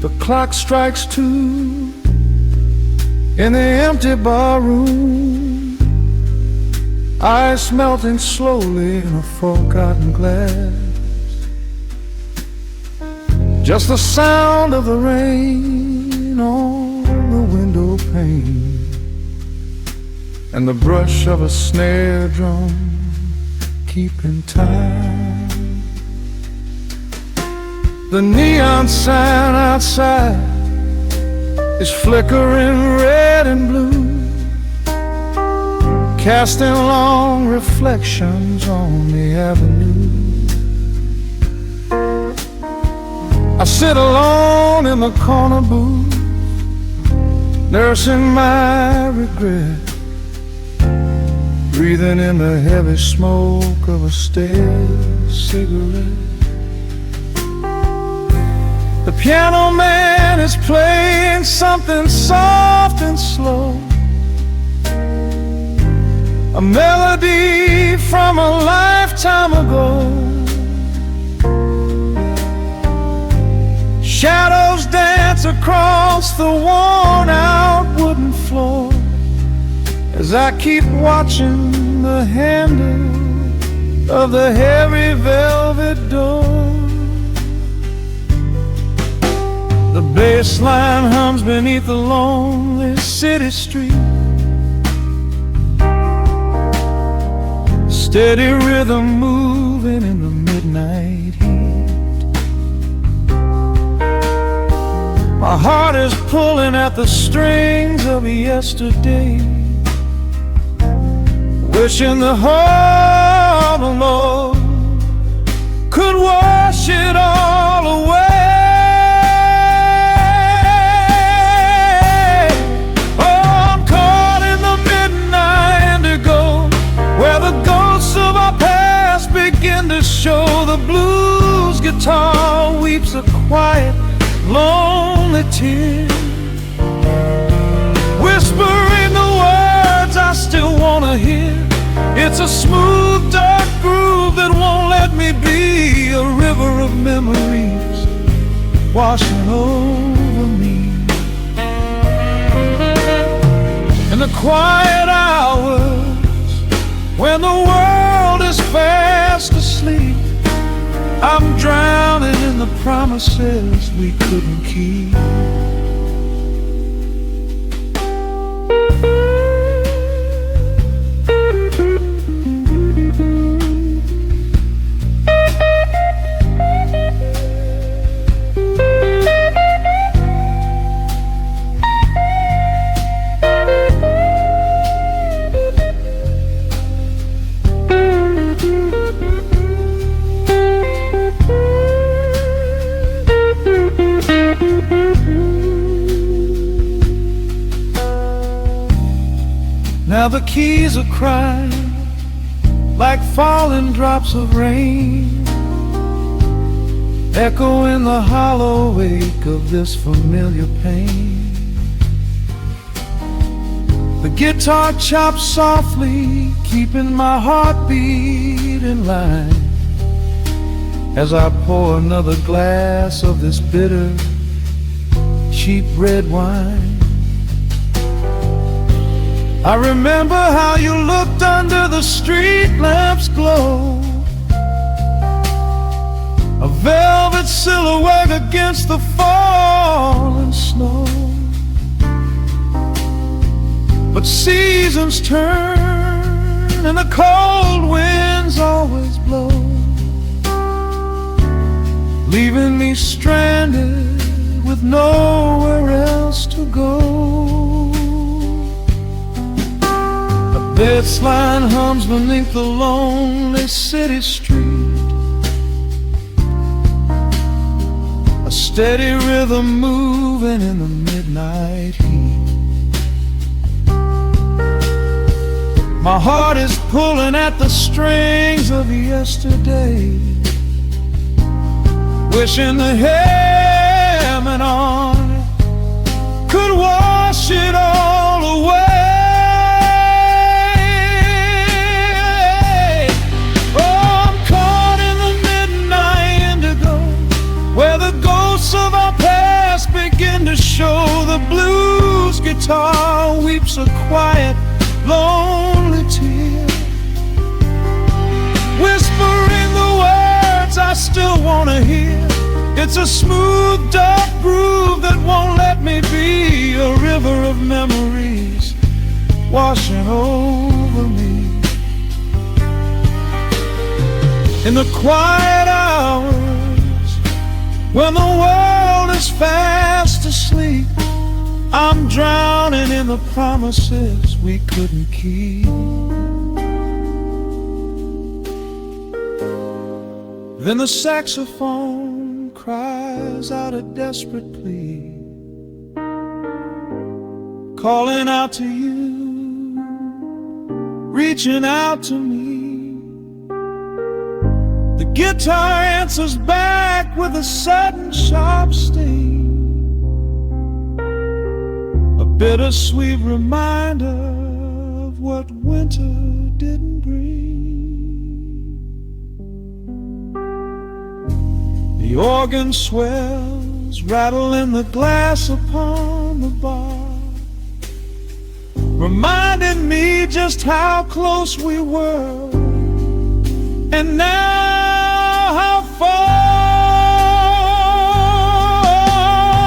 The clock strikes 2 in the empty bar room, ice melting slowly in a forgotten glass. Just the sound of the rain on the window pane and the brush of a snare drum keeping time. The neon sign outside is flickering red and blue, casting long reflections on the avenue. I sit alone in the corner booth, nursing my regret, breathing in the heavy smoke of a stale cigarette. The piano man is playing something soft and slow, a melody from a lifetime ago. Shadows dance across the worn-out wooden floor as I keep watching the handle of the heavy velvet door. The bass line hums beneath the lonely city street, steady rhythm moving in the midnight heat. My heart is pulling at the strings of yesterday, wishing the heart alone could wash it all away. To show the blues guitar weeps a quiet, lonely tear, whispering the words I still wanna hear. It's a smooth, dark groove that won't let me be, a river of memories washing over me. In the quiet hours when the world is fast asleep, I'm drowning in the promises we couldn't keep. Now the keys are crying like falling drops of rain, echo in the hollow wake of this familiar pain. The guitar chops softly, keeping my heartbeat in line as I pour another glass of this bitter, cheap red wine. I remember how you looked under the street lamp's glow, a velvet silhouette against the falling snow. But seasons turn and the cold winds always blow, leaving me stranded with nowhere else to go. This line hums beneath the lonely city street, a steady rhythm moving in the midnight heat. My heart is pulling at the strings of yesterday, wishing the hammer on it could wash it all away. Of our past guitar weeps a quiet, lonely tear, whispering the words I still want to hear. It's a smooth, dark groove that won't let me be, a river of memories washing over me. In the quiet hours, when the world is fast asleep, I'm drowning in the promises we couldn't keep. Then the saxophone cries out a desperate plea, calling out to you, reaching out to me. The guitar answers back with a sudden sharp sting, a bittersweet reminder of what winter didn't bring. The organ swells, rattling the glass upon the bar, reminding me just how close we were, and now how far.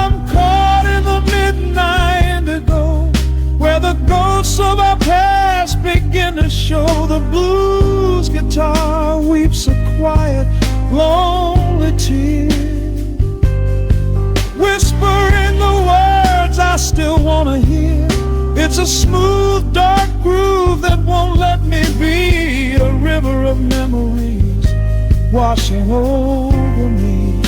I'm caught in the midnight indigo, where the ghosts of our past begin to show. The blues guitar weeps a quiet, lonely tear, whispering the words I still want to hear. It's a smooth, dark groove that won't let me be, a river of memories washing over me.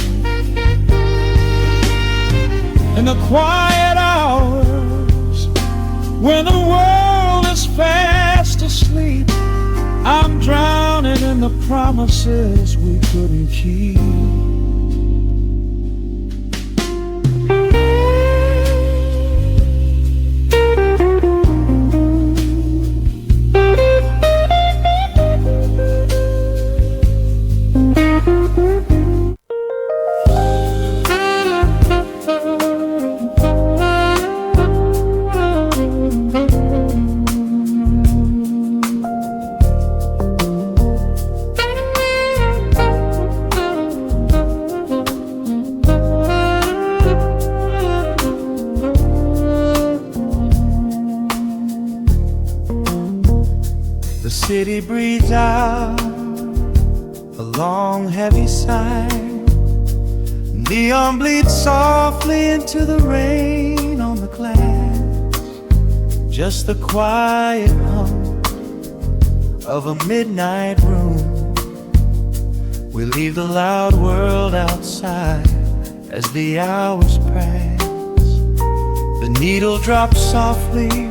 In the quiet hours, when the world is fast asleep, I'm drowning in the promises we couldn't keep. The city breathes out a long, heavy sigh. Neon bleeds softly into the rain on the glass. Just the quiet hum of a midnight room. We leave the loud world outside as the hours pass. The needle drops softly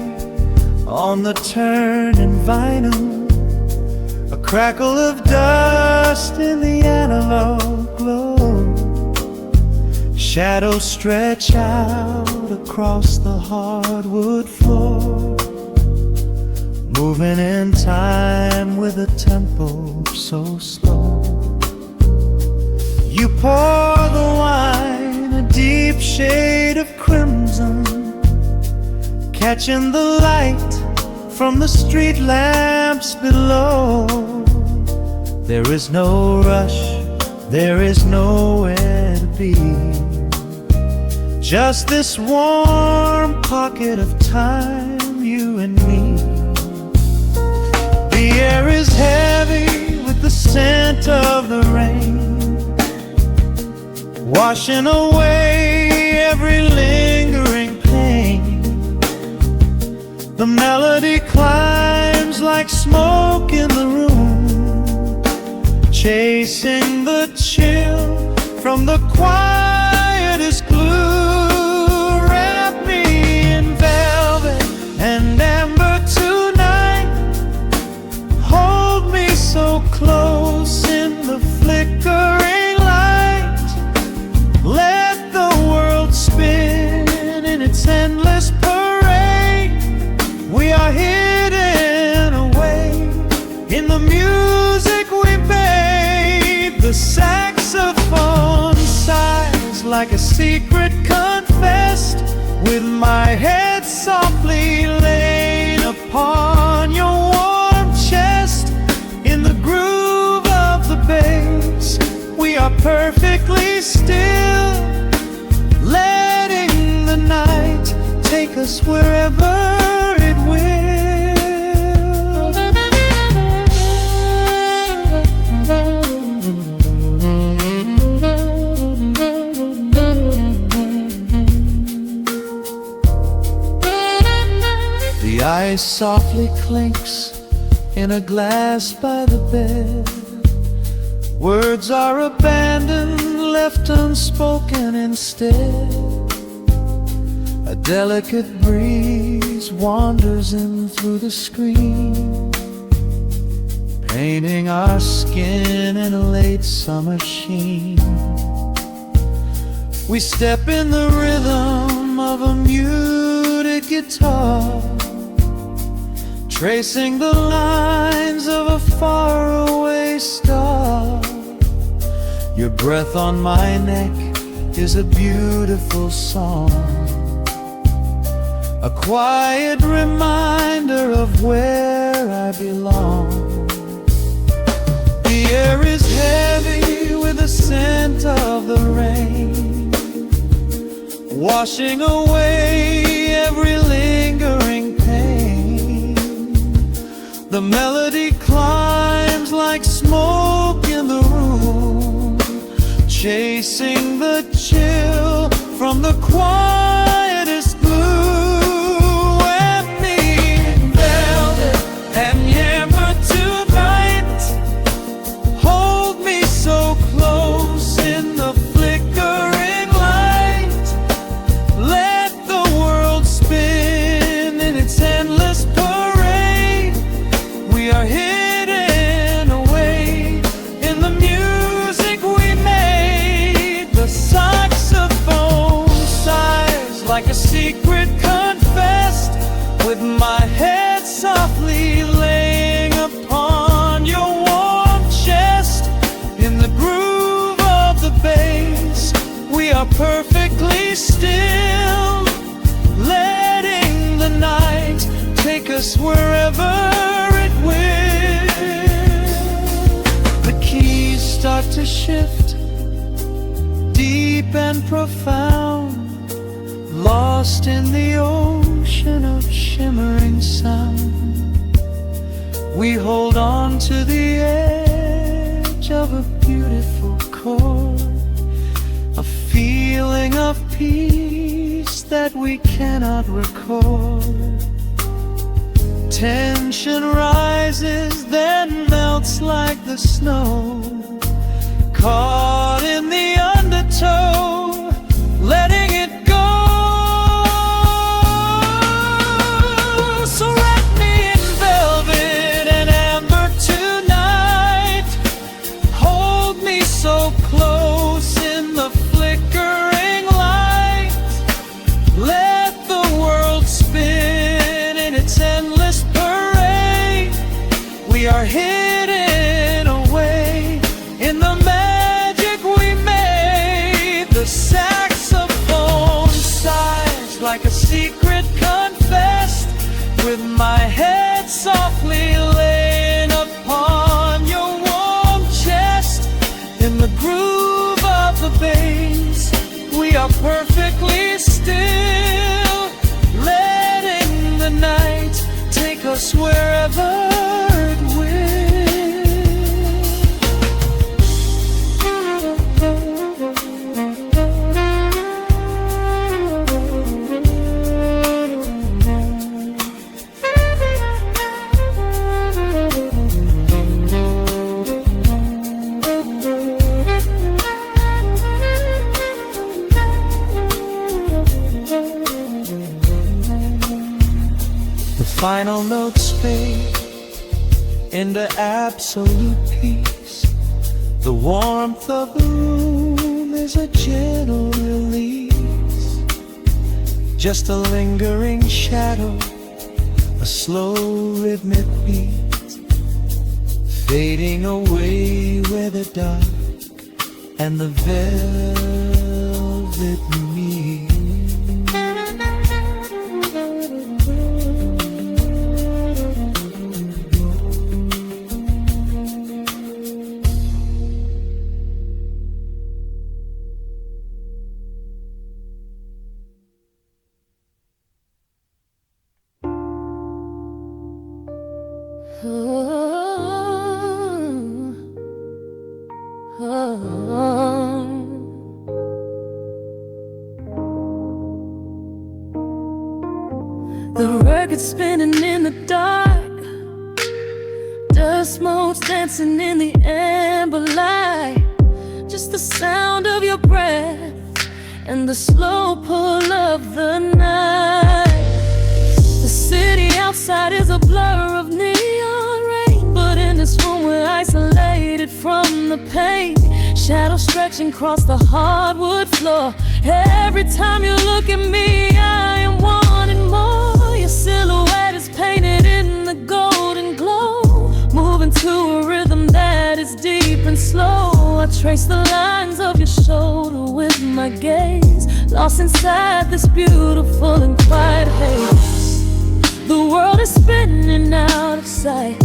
on the turning vinyl, a crackle of dust in the analog glow. Shadows stretch out across the hardwood floor, moving in time with a tempo so slow. You pour the wine, a deep shade of crimson, catching the light from the street lamps below. There is no rush, there is nowhere to be, just this warm pocket of time, you and me. The air is heavy with the scent of the rain, washing away every lingering pain. The melody climbs like smoke in the room, chasing the chill from the quietest glue. Wrap me in velvet and amber tonight, hold me so close in the flickering light. Let the world spin in its endless parade. We are hidden away in the music we made. The saxophone sighs like a secret confessed with my head softly laid upon your warm chest. In the groove of the bass, we are perfectly still, letting the night take us wherever it will. The ice softly clinks in a glass by the bed. Words are abandoned, left unspoken instead. A delicate breeze wanders in through the screen, painting our skin in a late summer sheen. We step in the rhythm of a muted guitar, tracing the lines of a faraway star. Your breath on my neck is a beautiful song, a quiet reminder of where I belong. The air is heavy with the scent of the rain, washing away every lingering pain. The melody climbs like smoke in the room, chasing the chill from the quietest blue. Wrap me in velvet and yammer tonight, hold me so close in the flickering light. Let the world spin in its endless parade. We are hidden away in the music we made. The saxophone sighs like a secret confessed, with my head softly laying upon your warm chest. In the groove of the bass, we are perfectly still, letting the night take us wherever it will. The keys start to shift, deep and profound, lost in the ocean of shimmering sound. We hold on to the edge of a beautiful chord, a feeling of peace that we cannot record. Tension rises, then melts like the snow, caught in the undertow, letting it go. So wrap me in velvet and amber tonight, hold me so close in the flickering light. Let the world spin in its endless parade. We are hidden away in the magic we made. The saxophone sighs like a secret confessed, with my head softly laying upon your warm chest. In the groove of the bass, we are perfectly still, letting the night take us wherever it will. The final notes fade into absolute peace. The warmth of the room is a gentle release, just a lingering shadow, a slow rhythmic beat, fading away where the dark and the velvet meet. The record spinning in the dark, dust motes dancing in the amber light. Just the sound of your breath and the slow pull of the night. The city outside is a blur of neon rain, but in this room we're isolated from the pain. Shadows stretching across the hardwood floor. Every time you look at me, I am wanting more. Your silhouette is painted in the golden glow, moving to a rhythm that is deep and slow. I trace the lines of your shoulder with my gaze, lost inside this beautiful and quiet haze. The world is spinning out of sight.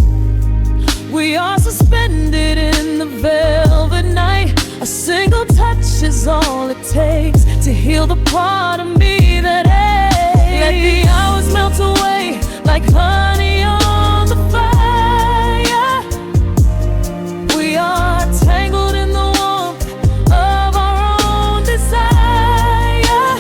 We are suspended in the velvet night. A single touch is all it takes to heal the part of me that aches. Let the hours melt away like honey on the fire. We are tangled in the warmth of our own desire.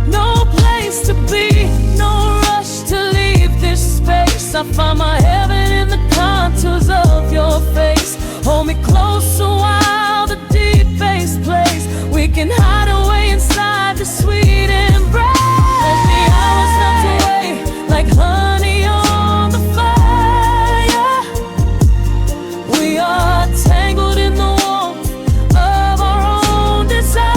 No place to be, no rush to leave this space. I find my heaven in the contours of your face. Hold me close a while the deep bass plays. We can hide away inside the sweet embrace. Let the hours melt away like honey on the fire. We are tangled in the warmth of our own desire.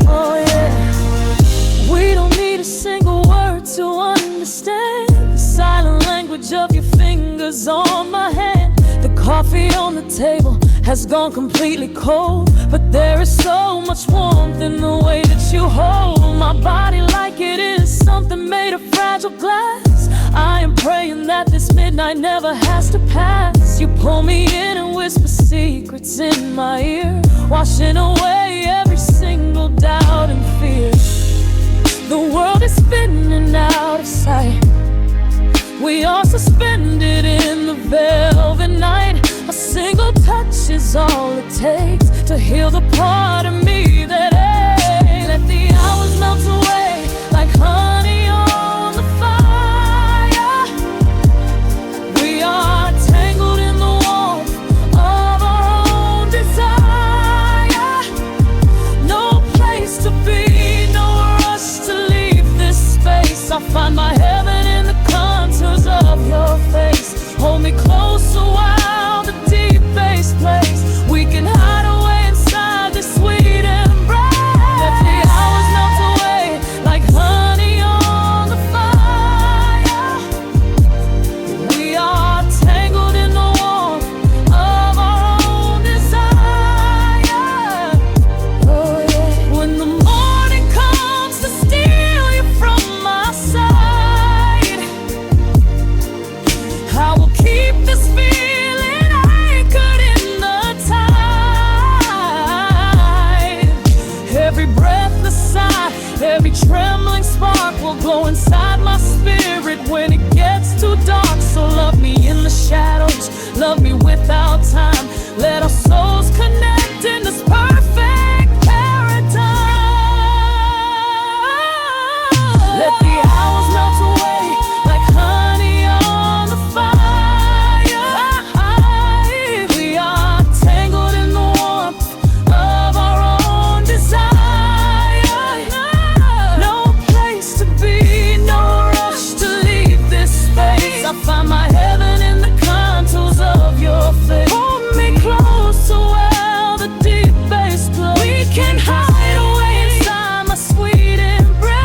Oh yeah. We don't need a single word to understand the silent language of your fingers on my hand. The coffee on the table has gone completely cold, but there is so much warmth in the way that you hold my body like it is something made of fragile glass. I am praying that this midnight never has to pass. You pull me in and whisper secrets in my ear, washing away every single doubt and fear. The world is spinning out of sight. We are suspended in the velvet night. A single touch is all it takes to heal the part of me that aches. Let the hours melt away like honey on the fire. We are tangled in the warmth of our own desire. No place to be, no rush to leave this space. I find my heaven in the contours of your face. Hold me close a while the deep bass plays. We can hide away inside this sweet embrace. Let the hours melt away like honey on the fire. We are tangled in the warmth of our own desire. Oh yeah. When the morning comes to steal you from my side, I will keep this feeling anchored in the tide. Every breathless sigh, every trembling spark will glow inside my spirit when it gets too dark. So love me in the shadows, love me without time. Let our souls connect in this perfect paradise. Let the hours melt away like honey on the fire. We are tangled in the warmth of our own desire. No place to be, no rush to leave this space. I find my heaven in the contours of your face. Hold me close to where the deep bass plays. We can hide away inside my sweet embrace.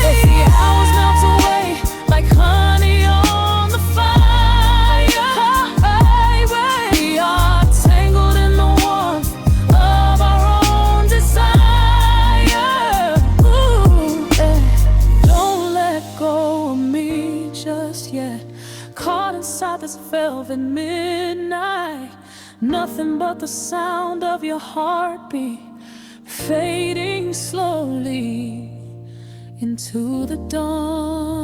Let the hours melt away like honey on the fire. We are tangled in the warmth of our own desire. Ooh, eh. Don't let go of me just yet. Caught inside this velvet midnight. Nothing but the sound of your heartbeat fading slowly into the dawn.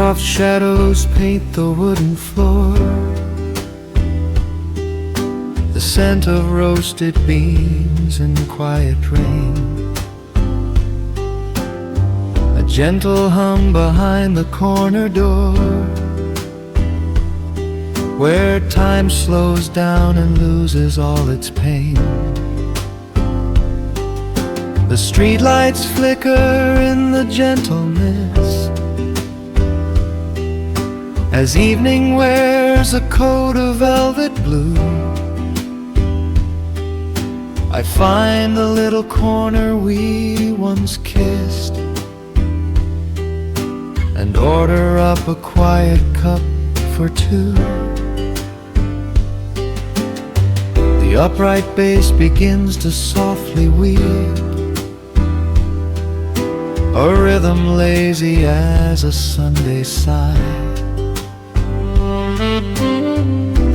Soft shadows paint the wooden floor, the scent of roasted beans and quiet rain, a gentle hum behind the corner door, where time slows down and loses all its pain. The streetlights flicker in the gentle mist as evening wears a coat of velvet blue. I find the little corner we once kissed and order up a quiet cup for two. The upright bass begins to softly weep, a rhythm lazy as a Sunday sigh.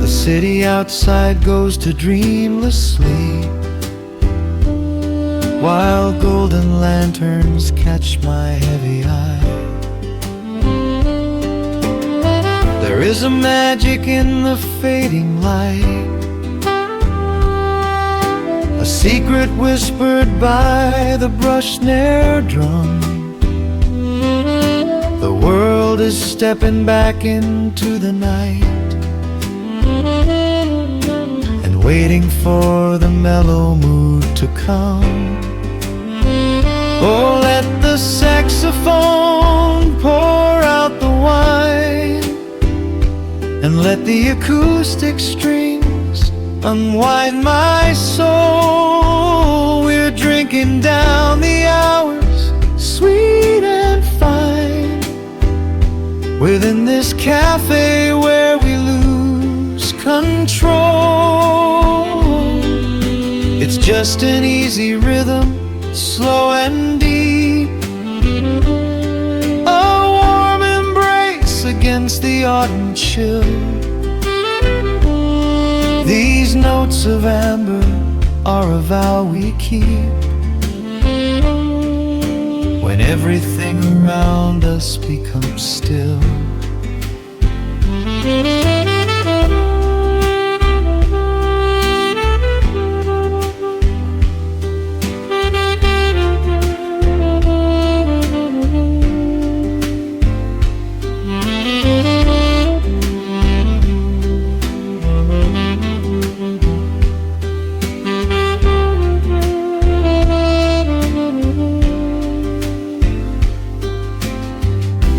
The city outside goes to dreamless sleep, while golden lanterns catch my heavy eye. There is a magic in the fading light, a secret whispered by the brush snare drum. The world is stepping back into the night and waiting for the mellow mood to come. Oh, let the saxophone pour out the wine, and let the acoustic strings unwind my soul. We're drinking down the hours, sweet and fine, within this cafe where we lose control. It's just an easy rhythm, slow and deep, a warm embrace against the autumn chill. These notes of amber are a vow we keep when everything around us becomes still.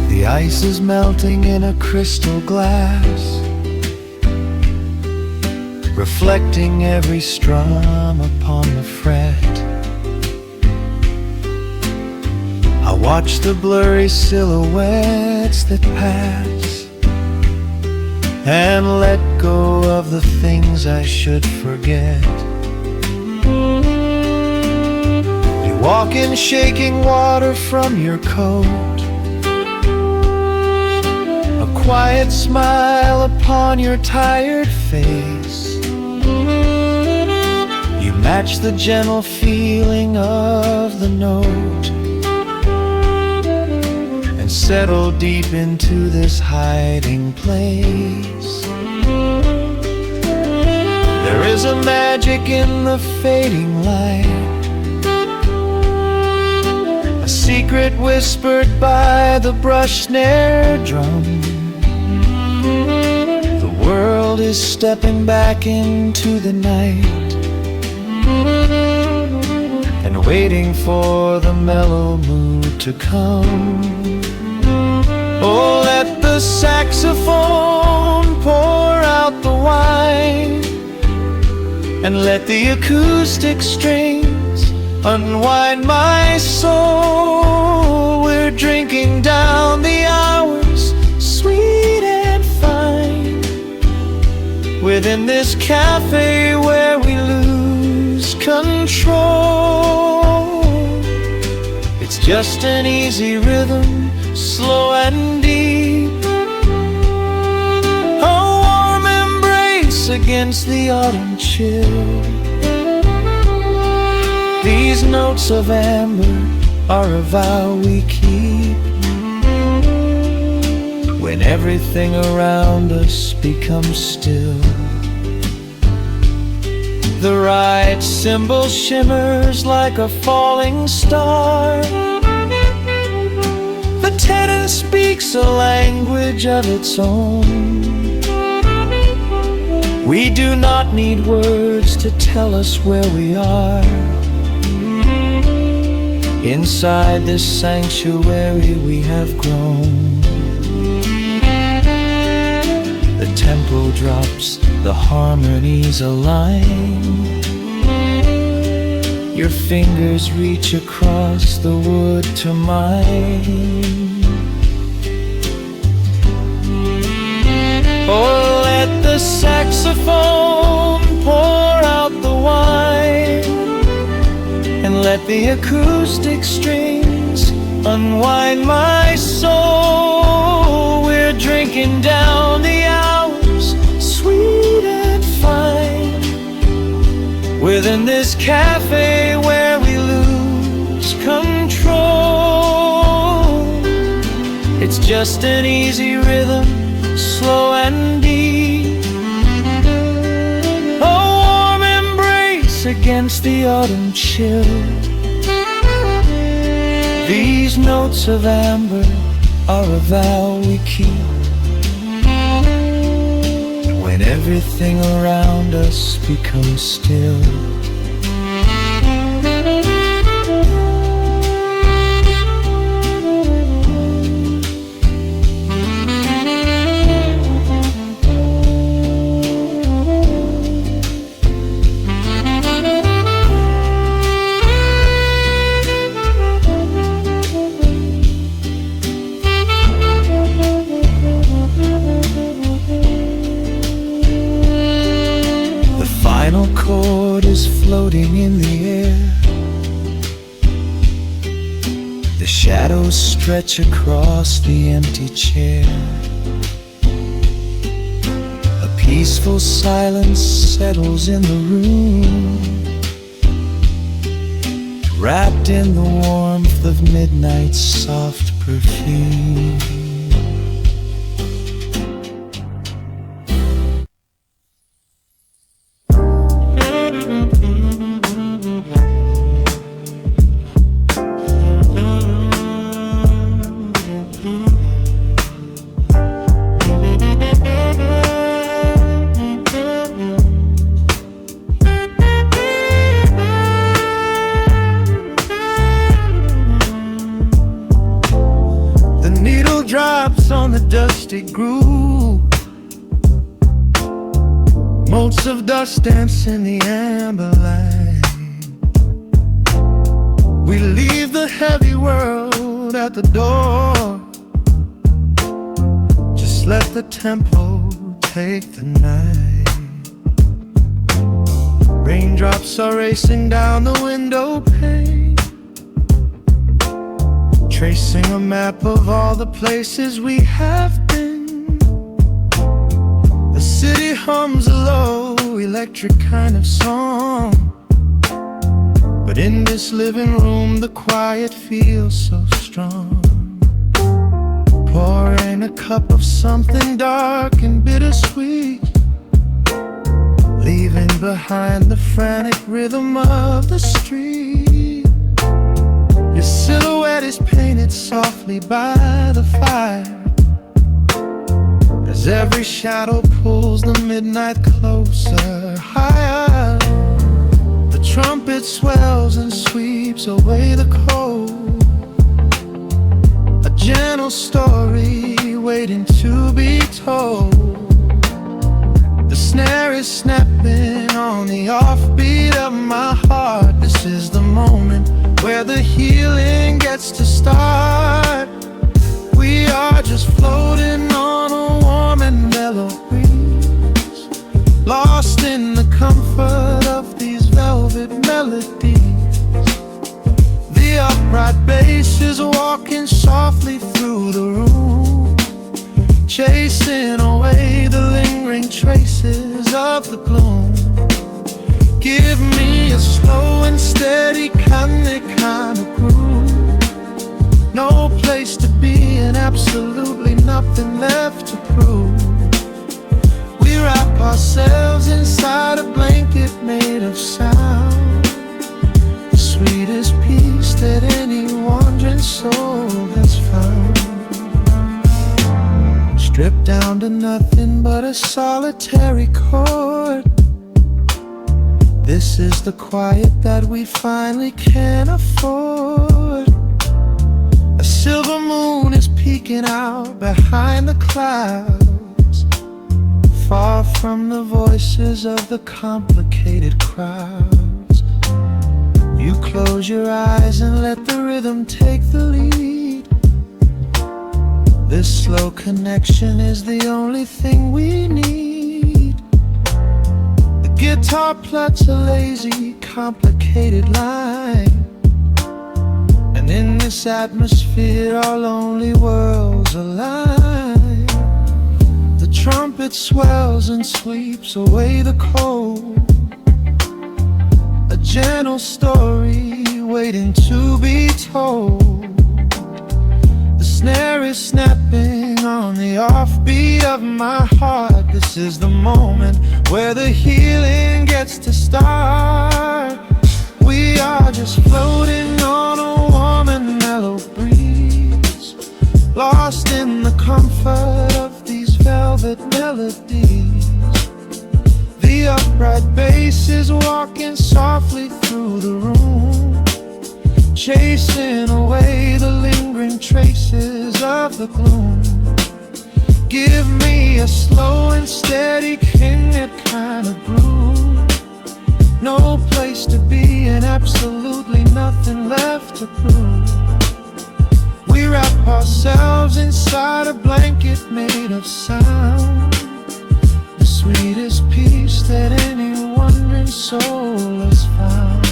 The ice is melting in a crystal glass, reflecting every strum upon the fret. I watch the blurry silhouettes that pass and let go of the things I should forget. You walk in shaking water from your coat, a quiet smile upon your tired face. You match the gentle feeling of the note and settle deep into this hiding place. There is a magic in the fading light, a secret whispered by the brush snare drum. The world is stepping back into the night and waiting for the mellow mood to come. Oh, let the saxophone pour out the wine, and let the acoustic strings unwind my soul. We're drinking down the hours, sweet and fine, within this cafe where we lose control. It's just an easy rhythm, slow and deep, a warm embrace against the autumn chill. These notes of amber are a vow we keep when everything around us becomes still. The right cymbal shimmers like a falling star. The tenor speaks a language of its own. We do not need words to tell us where we are. Inside this sanctuary we have grown. The tempo drops, the harmonies align. Your fingers reach across the wood to mine. Oh, let the saxophone pour out the wine, and let the acoustic strings unwind my soul. We're drinking down the hours, sweet and fine, within this cafe where we lose control. It's just an easy rhythm, slow and deep, a warm embrace against the autumn chill. These notes of amber are a vow we keep when everything around us becomes still. Final chord is floating in the air. The shadows stretch across the empty chair. A peaceful silence settles in the room, wrapped in the warmth of midnight's soft perfume. Drops on the dusty groove, Motes of dust dance in the amber light. We leave the heavy world at the door. Just let the tempo take the night. Raindrops are racing down the window pane, tracing a map of all the places we have been. The city hums a low, electric kind of song, but in this living room the quiet feels so strong. Pouring a cup of something dark and bittersweet, leaving behind the frantic rhythm of the street. Your silhouette is painted softly by the fire, as every shadow pulls the midnight closer, higher. The trumpet swells and sweeps away the cold, a gentle story waiting to be told. The snare is snapping on the offbeat of my heart. This is the moment where the healing gets to start. We are just floating on a warm and mellow breeze, lost in the comfort of these velvet melodies. The upright bass is walking softly through the room, chasing away the lingering traces of the gloom. Give me a slow and steady kind of groove. No place to be and absolutely nothing left to prove. We wrap ourselves inside a blanket made of sound, the sweetest peace that any wandering soul has found. Stripped down to nothing but a solitary chord. This is the quiet that we finally can afford. A silver moon is peeking out behind the clouds, far from the voices of the complicated crowds. You close your eyes and let the rhythm take the lead. This slow connection is the only thing we need. The guitar plucks a lazy, complicated line, and in this atmosphere our lonely worlds align. The trumpet swells and sweeps away the cold, a gentle story waiting to be told. The snare is snapping on the offbeat of my heart. This is the moment where the healing gets to start. We are just floating on a warm and mellow breeze, lost in the comfort of these velvet melodies. The upright bass is walking softly through the room, chasing away the lingering traces of the gloom. Give me a slow and steady kind of groove. No place to be and absolutely nothing left to prove. We wrap ourselves inside a blanket made of sound, the sweetest peace that any wandering soul has found.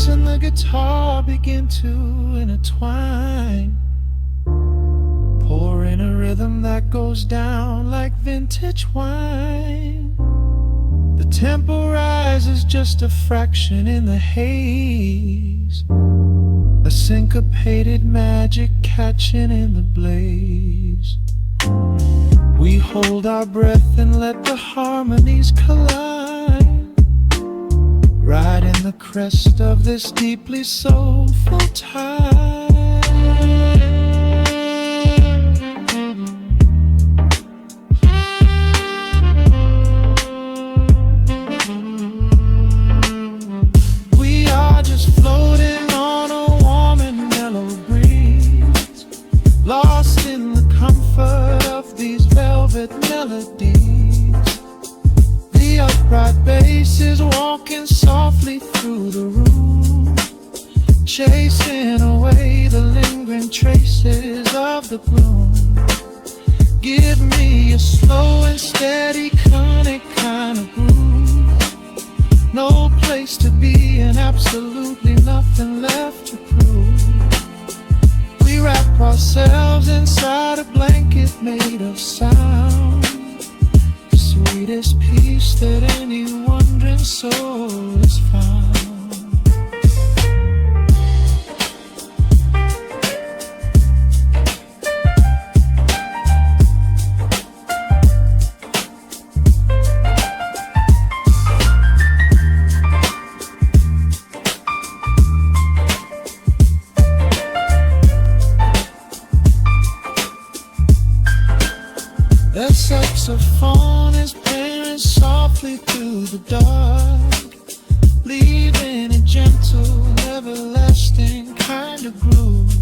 And the guitar begin to intertwine, pouring a rhythm that goes down like vintage wine. The tempo rises just a fraction in the haze, a syncopated magic catching in the blaze. We hold our breath and let the harmonies collide, riding the crest of this deeply soulful tide. We are just floating on a warm and mellow breeze, lost in the comfort of these velvet melodies. The upright bass is walking softly through the room, chasing away the lingering traces of the gloom. Give me a slow and steady conic kind of groove, no place to be and absolutely nothing left to prove. We wrap ourselves inside a blanket made of sound, the sweetest peace that any wandering soul has found. The saxophone is playing softly through the dark, leaving a gentle, everlasting kind of groove.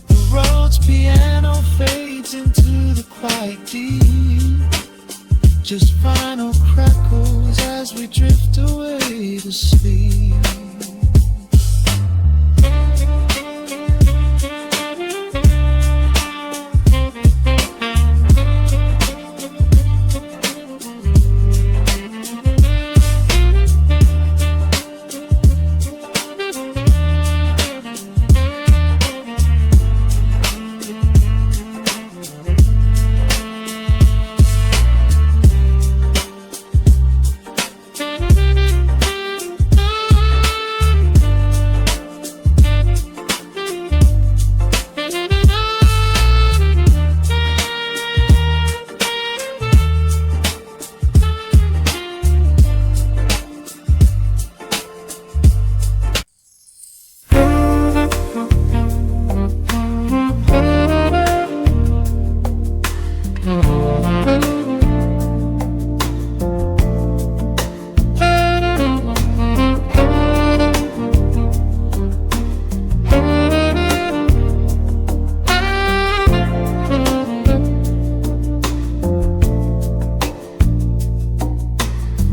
The road's piano fades into the quiet deep, just final crackles as we drift away to sleep.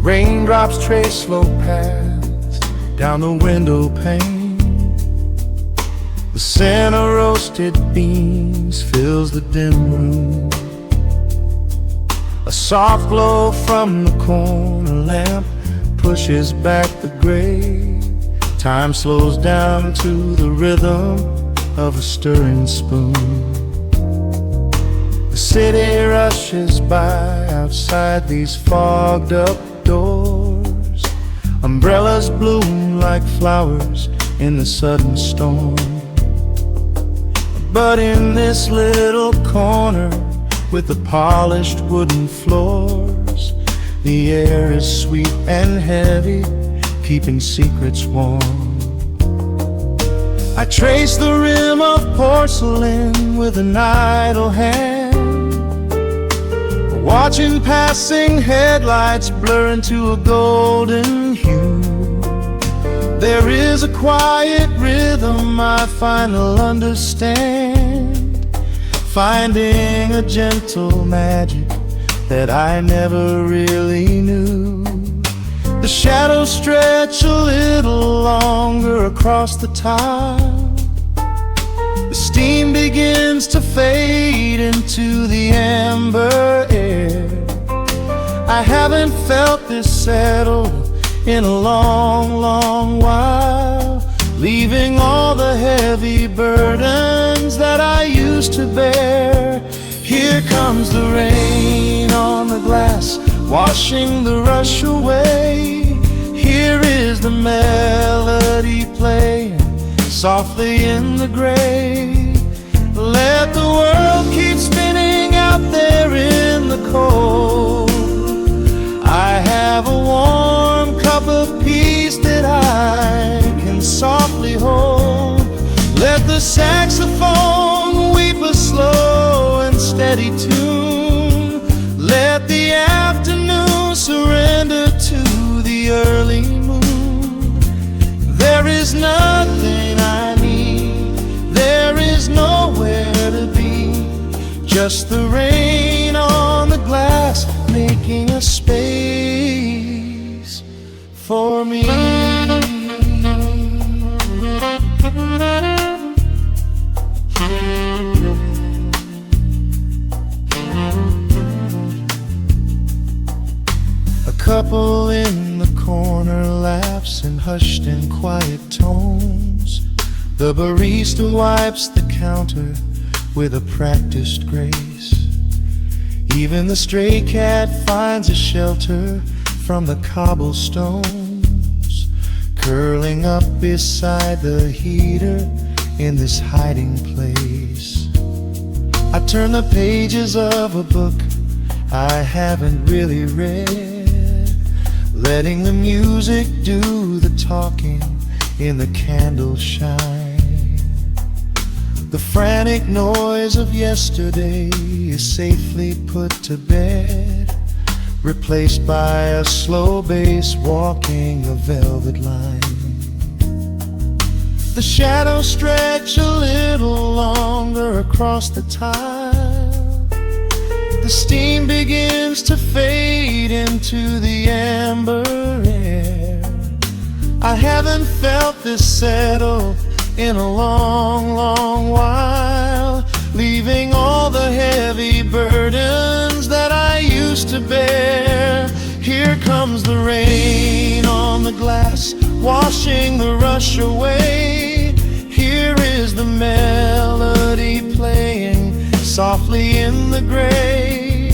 Raindrops trace slow paths down the window pane. The scent of roasted beans fills the dim room. A soft glow from the corner lamp pushes back the gray. Time slows down to the rhythm of a stirring spoon. The city rushes by outside these fogged up doors. Umbrellas bloom like flowers in the sudden storm. But in this little corner with the polished wooden floors, the air is sweet and heavy, keeping secrets warm. I trace the rim of porcelain with an idle hand, watching passing headlights blur into a golden hue. There is a quiet rhythm I finally understand, finding a gentle magic that I never really knew. The shadows stretch a little longer across the tile. The steam begins to fade into the amber air. I haven't felt this settled in a long, long while, leaving all the heavy burdens that I used to bear. Here comes the rain on the glass, washing the rush away. Here is the melody playing softly in the gray. Let the world keep spinning out there in the cold. I have a warm cup of peace that I can softly hold. the saxophone weep a slow and steady tune. Let the afternoon surrender to the early moon. There is nothing I need, there is nowhere to be, just the rain on the glass making a space for me. A couple in the corner laughs in hushed and quiet tones. The barista wipes the counter with a practiced grace. Even the stray cat finds a shelter from the cobblestones, curling up beside the heater in this hiding place. I turn the pages of a book I haven't really read, letting the music do the talking in the candle shine. The frantic noise of yesterday is safely put to bed, replaced by a slow bass walking a velvet line. The shadows stretch a little longer across the tile. The steam begins to fade into the amber air. I haven't felt this settle in a long, long while, leaving all the heavy burdens that I used to bear. Here comes the rain on the glass, washing the rush away. Here is the melody playing softly in the gray.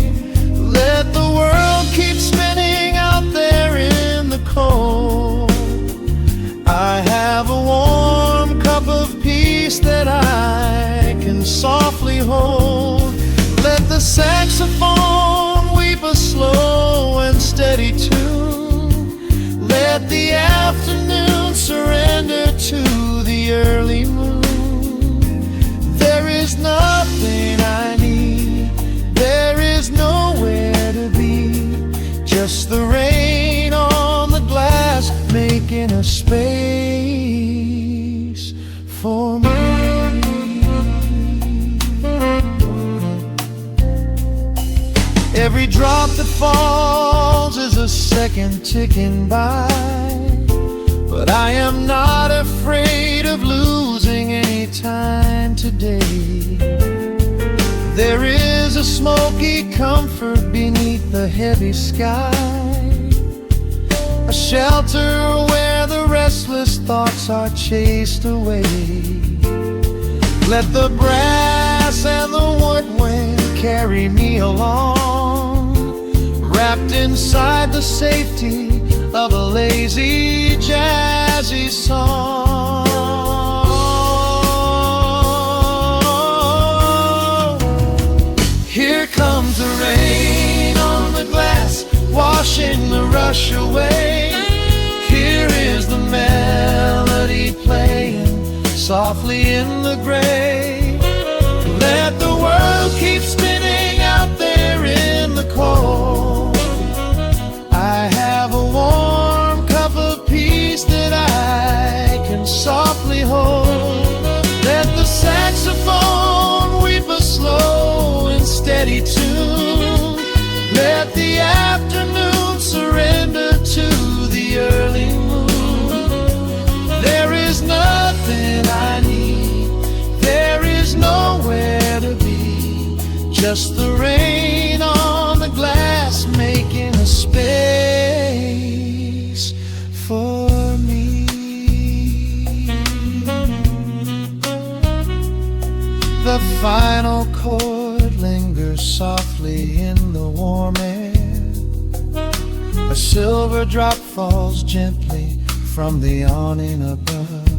Let the world keep spinning out there in the cold. I have a warm cup of peace that I can softly hold. Let the saxophone weep a slow and steady tune. Let the afternoon surrender to the early moon. There is nothing I need, there is nowhere to be, just the rain on the glass making a space for me. Every drop that falls is a second ticking by, but I am not afraid of losing any time today. There is a smoky comfort beneath the heavy sky, a shelter where the restless thoughts are chased away. Let the brass and the woodwind carry me along, wrapped inside the safety of a lazy, jazzy song. Here comes the rain on the glass, washing the rush away. Here is the melody playing softly in the gray. Let the world keep spinning out there in the cold. I have a warm cup of peace that I can softly hold. Let the saxophone weep a slow and steady tune. Let the afternoon surrender to the early moon. There is nothing I need, there is nowhere to be, just the rain on the glass making a space for me. The final chord lingers softly in the warm air. A silver drop falls gently from the awning above.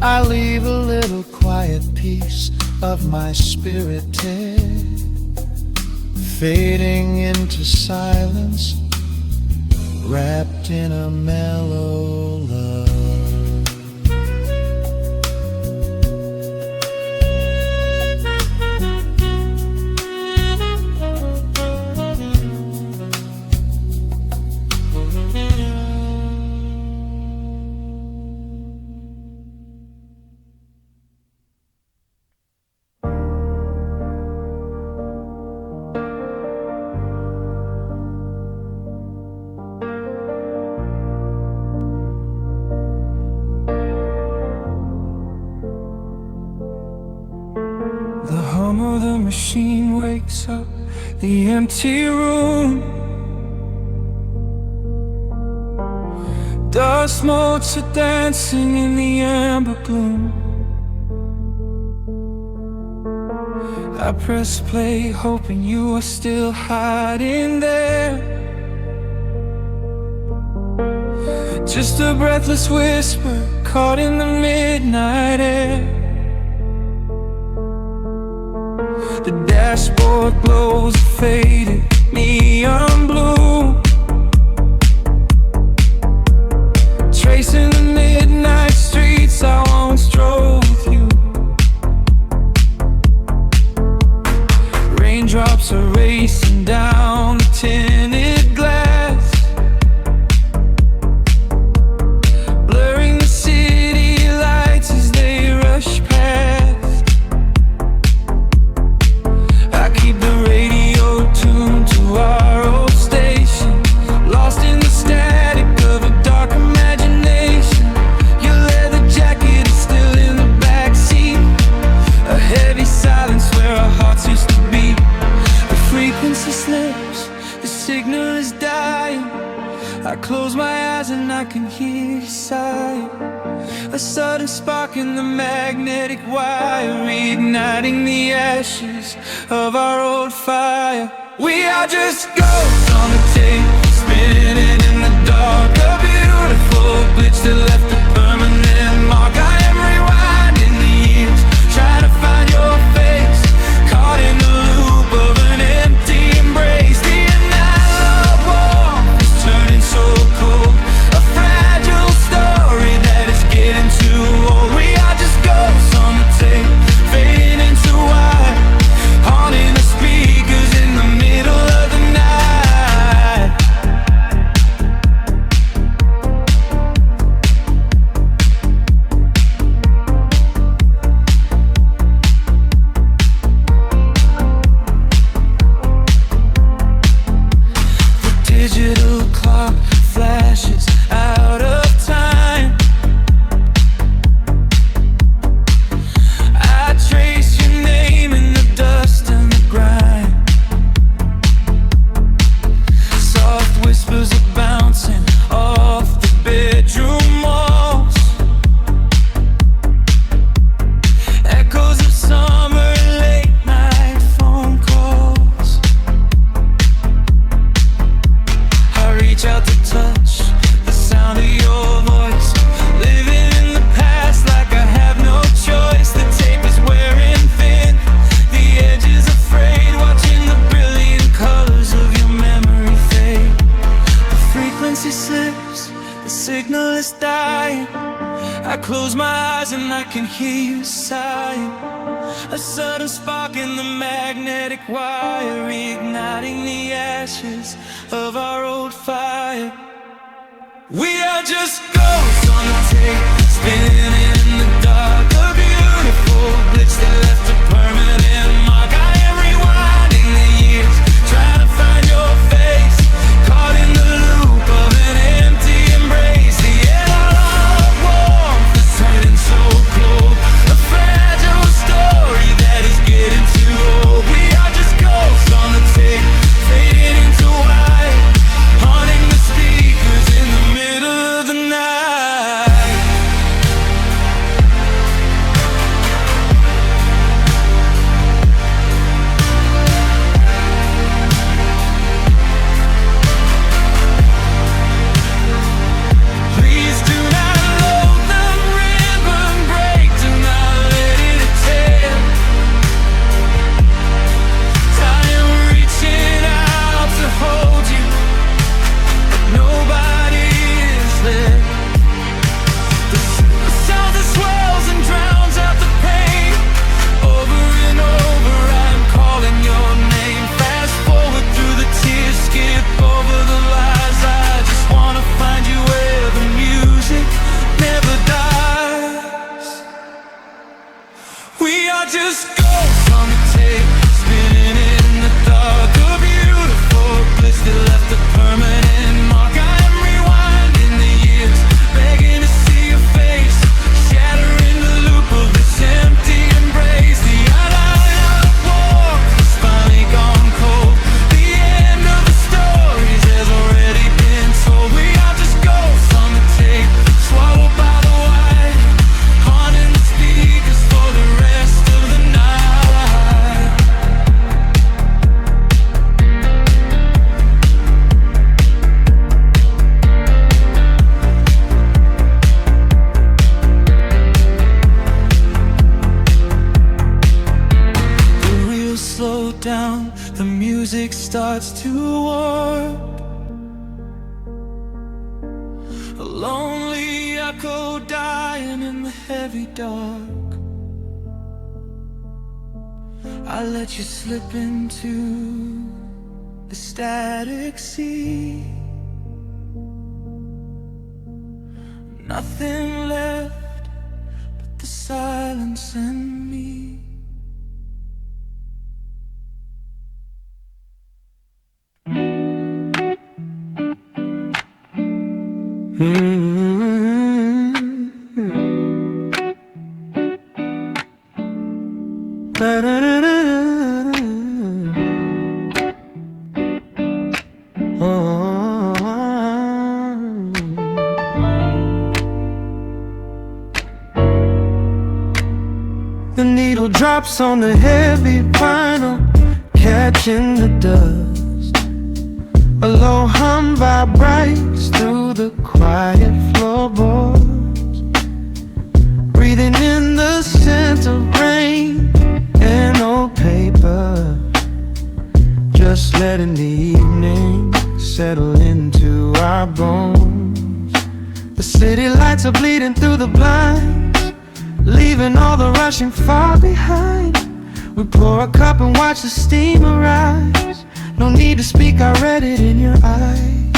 I leave a little quiet piece of my spirit dead, fading into silence, wrapped in a mellow love. before the machine wakes up the empty room. Dust motes are dancing in the amber gloom. I press play, hoping you are still hiding there. Just a breathless whisper caught in the midnight air. The dashboard glows a faded neon blue, tracing the midnight streets I once drove with you. Raindrops are racing down the tinted glass, blurring the city lights as they rush past. I keep the radio tuned to our old station, lost in the static of a dark imagination. Your leather jacket is still in the backseat, a heavy silence where our hearts used to beat. The frequency slips, the signal is dying. I close my eyes and I can hear you sigh. A sudden spark in the magnetic wire, reigniting the ashes of our old fire. We are just ghosts on the tape, spinning in the dark. A beautiful glitch that left a permanent mark. I am rewinding the years, trying to find your face, caught in the loop of an empty embrace. The analog warmth is turning so cold, a fragile story that is getting too old. We are just ghosts on the tape, fading into white, haunting the speakers in the middle of the night. The digital clock flashes out of time. I trace your name in the dust and the grime. Soft whispers are bouncing off the bedroom walls, echoes of summer late night phone calls. I reach out to touch the sound of your voice, living in the past like I have no choice. The tape is wearing thin, the edge is afraid, watching the brilliant colors of your memory fade. The frequency slips, the signal is dying. I close my eyes and I can hear you sighing. A sudden spark in the magnetic wire, reigniting the ashes of our old fire. We are just ghosts on the tape, spinning in the dark. A beautiful glitch that left a permanent mark. I am rewinding the years, trying to find your face, caught in the loop of an empty embrace. The analog warmth is turning so cold, a fragile story that is getting too old. We are just ghosts on the tape, fading into white, haunting the speakers in the middle of the night. Please do not load the ribbon break, do not let it tear. I am reaching out to hold you, but nobody is there. The sound that swells and drowns out the pain. Over and over I'm calling your name. Fast forward through the tears, skip over the lies. I just wanna find you where the music never dies. We are just ghosts on the tape, spinning in the dark. A beautiful glitch that left a permanent mark. I am rewinding the years, begging to see your face, shattering the loop of this empty embrace. The analog down, the music starts to warp. A lonely echo dying in the heavy dark. I let you slip into the static sea. Nothing left but the silence and me. The needle drops on the heavy vinyl, catching the dust. A low hum vibrates through the quiet floorboards, breathing in the scent of rain and old paper. Just letting the evening settle into our bones. The city lights are bleeding through the blinds, leaving all the rushing far behind. We pour a cup and watch the steam arise. No need to speak, I read it in your eyes.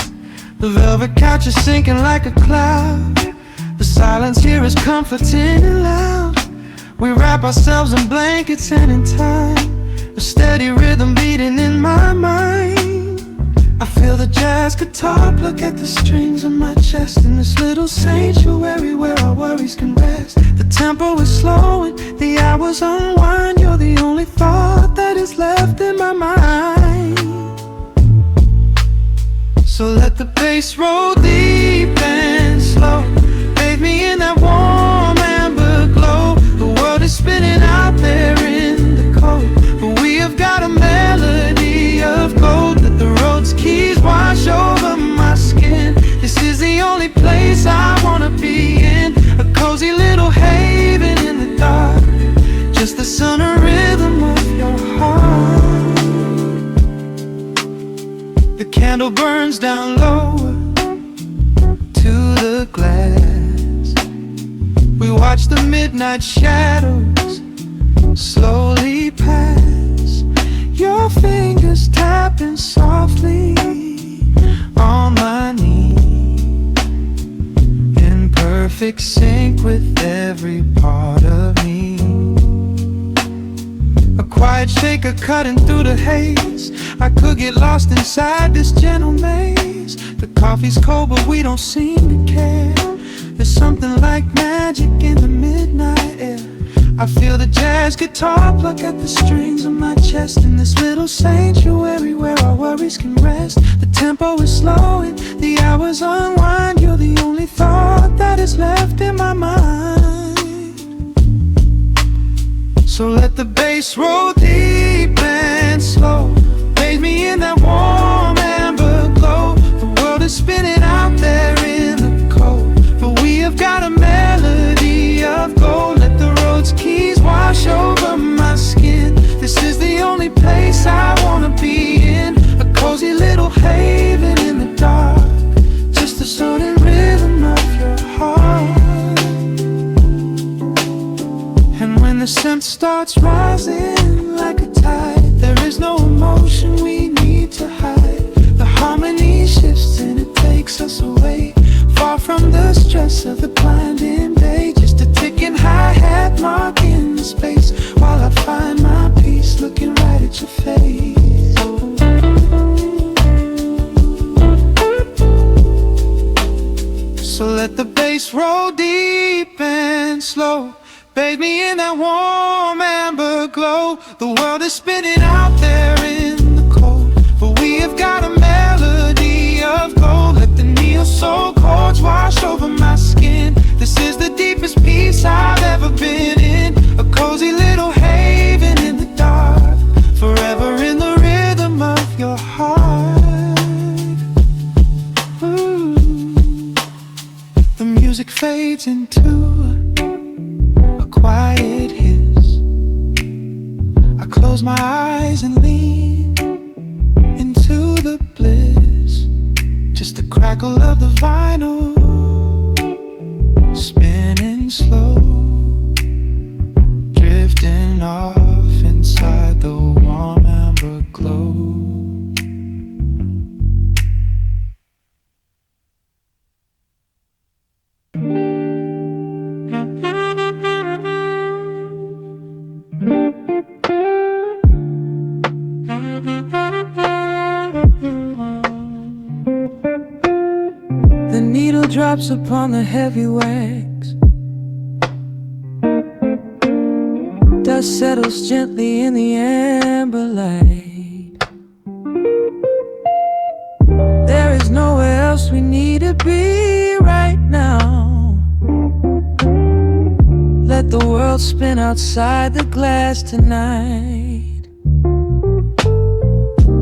The velvet couch is sinking like a cloud. The silence here is comforting and loud. We wrap ourselves in blankets and in time, a steady rhythm beating in my mind. I feel the jazz guitar pluck at the strings of my chest, in this little sanctuary where our worries can rest. The tempo is slowing, the hours unwind. You're the only thought that is left in my mind. So let the bass roll deep and slow, bathe me in that warm amber glow. The world is spinning out there in the cold, but we have got a melody of gold. Let the road's keys wash over my skin. This is the only place I wanna be in, a cozy little haven in the dark, just the sound and rhythm of your heart. The candle burns down lower to the glass. We watch the midnight shadows slowly pass. Your fingers tapping softly on my knee, in perfect sync with every part of me. A quiet shaker cutting through the haze. I could get lost inside this gentle maze. The coffee's cold but we don't seem to care. There's something like magic in the midnight air. I feel the jazz guitar pluck at the strings of my chest, in this little sanctuary where our worries can rest. The tempo is slowing, the hours unwind. You're the only thought that is left in my mind. So let the bass roll deep and slow, bathe me in that warm amber glow. The world is spinning out there in the cold, but we have got a melody of gold. Let the road's keys wash over my skin. This is the only place I wanna be in, a cozy little haven in the dark, just the sound and rhythm of your heart. And when the scent starts rising like a tide, there is no emotion we need to hide. The harmony shifts and it takes us away, far from the stress of the blinding day. Just a ticking hi-hat marking the space, while I find my peace looking right at your face. So let the bass roll deep and slow, bathe me in that warm amber glow. The world is spinning out there in the cold, but we have got a melody of gold. Let the neo-soul chords wash over my skin. This is the deepest peace I've ever been in, a cozy little haven in the dark, forever in the rhythm of your heart. Ooh. The music fades into a quiet hiss. I close close my eyes and lean into the bliss. Just the crackle of the vinyl spinning slow, drifting off inside the warm amber glow. The needle drops upon the heavy wax. Dust settles gently in the amber light. There is nowhere else we need to be right now. Let the world spin outside the glass tonight.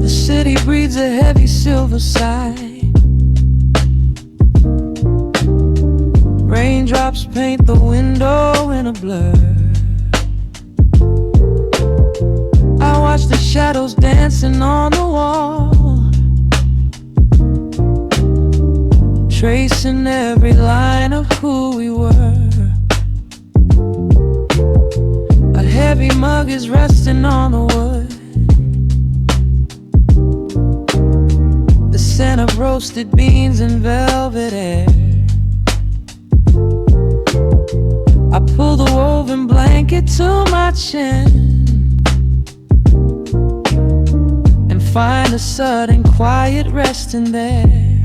The city breathes a heavy silver sigh. Raindrops paint the window in a blur. I watch the shadows dancing on the wall, tracing every line of who we were. A heavy mug is resting on the wood. The scent of roasted beans and velvet air. I pull the woven blanket to my chin and find a sudden quiet resting there.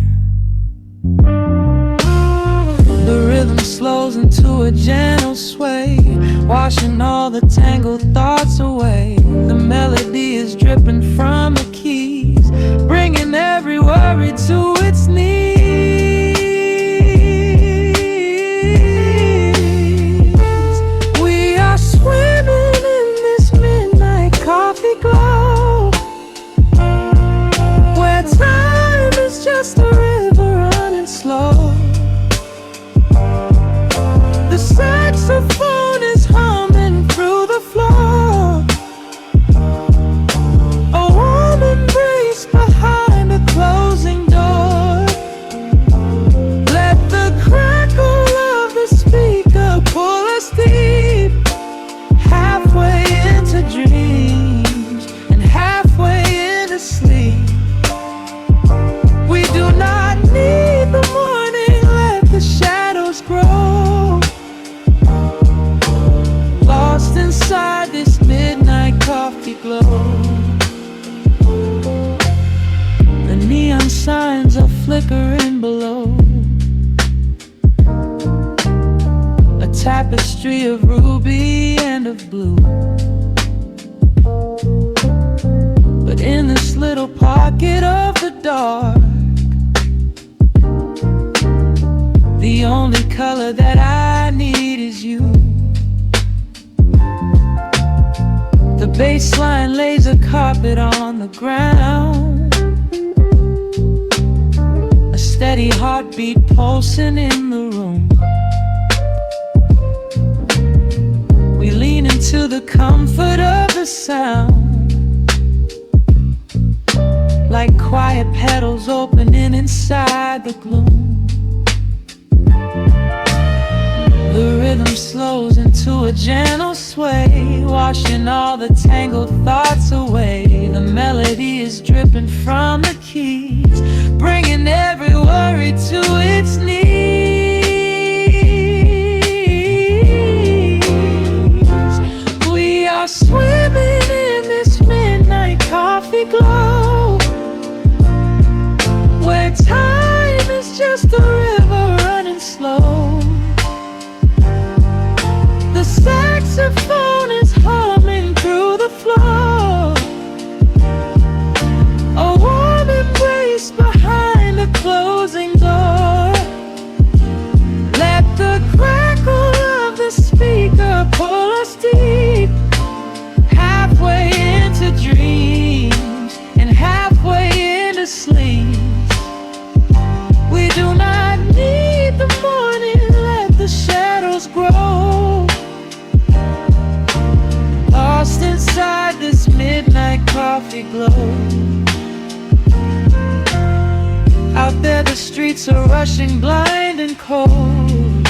The rhythm slows into a gentle sway, washing all the tangled thoughts away. The melody is dripping from the keys, bringing every worry to its knees. Swimming in this midnight coffee glow, where time is just a river running slow. The saxophone is humming through the floor. A warm embrace behind a closing door. Let the crackle of the speaker pull us deep, halfway into dreams and halfway into sleep. We do not need the morning, let the shadows grow. Lost inside this midnight coffee glow. The neon signs are flickering below. A tapestry of ruby and of blue. But in this little pocket of the dark, the only color that I need is you. The bass line lays a carpet on the ground, a steady heartbeat pulsing in the room. We lean into the comfort of the sound, like quiet petals opening inside the gloom. The rhythm slows into a gentle sway, washing all the tangled thoughts away. The melody is dripping from the keys, bringing every worry to its knees. We are swimming in this midnight coffee glow, where time is just a river running slow. The saxophone is humming through the floor. A warm embrace behind a closing door. streets are rushing blind and cold,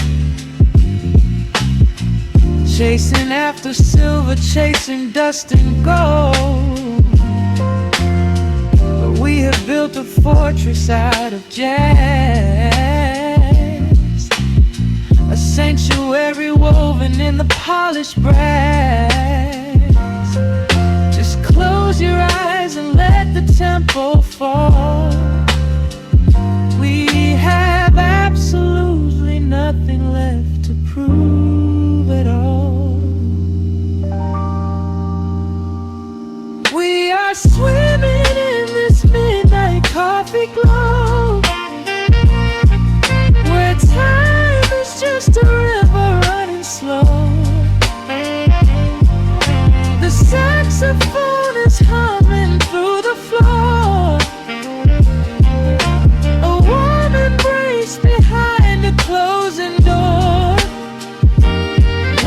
chasing after silver, chasing dust and gold. But we have built a fortress out of jazz, a sanctuary woven in the polished brass. Just close your eyes and let the tempo fall. We have absolutely nothing left to prove at all. We are swimming in this midnight coffee glow, where time is just a river running slow. The saxophone is humming through the floor, a warm embrace behind a closing door.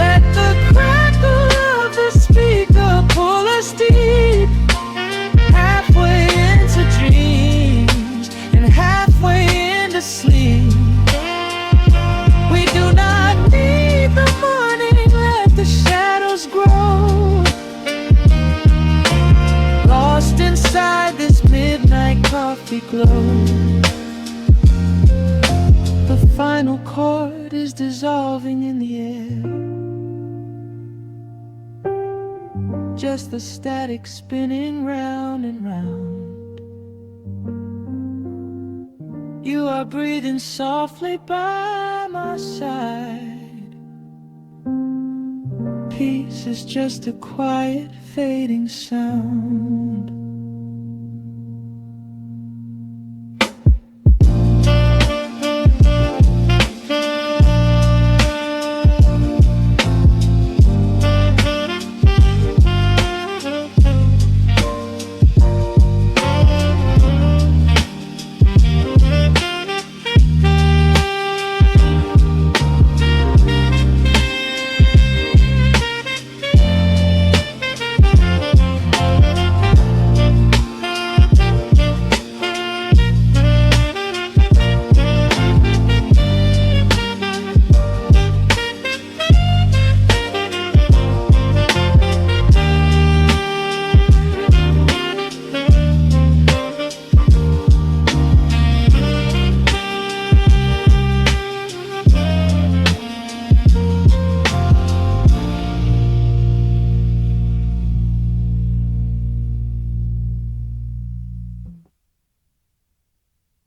Let the crackle of the speaker pull us deep, halfway into dreams and halfway into sleep. We do not need the morning, let the shadows grow. Lost inside this midnight coffee glow, the final chord is dissolving in the air, just the static spinning round and round. You are breathing softly by my side. Peace is just a quiet fading sound.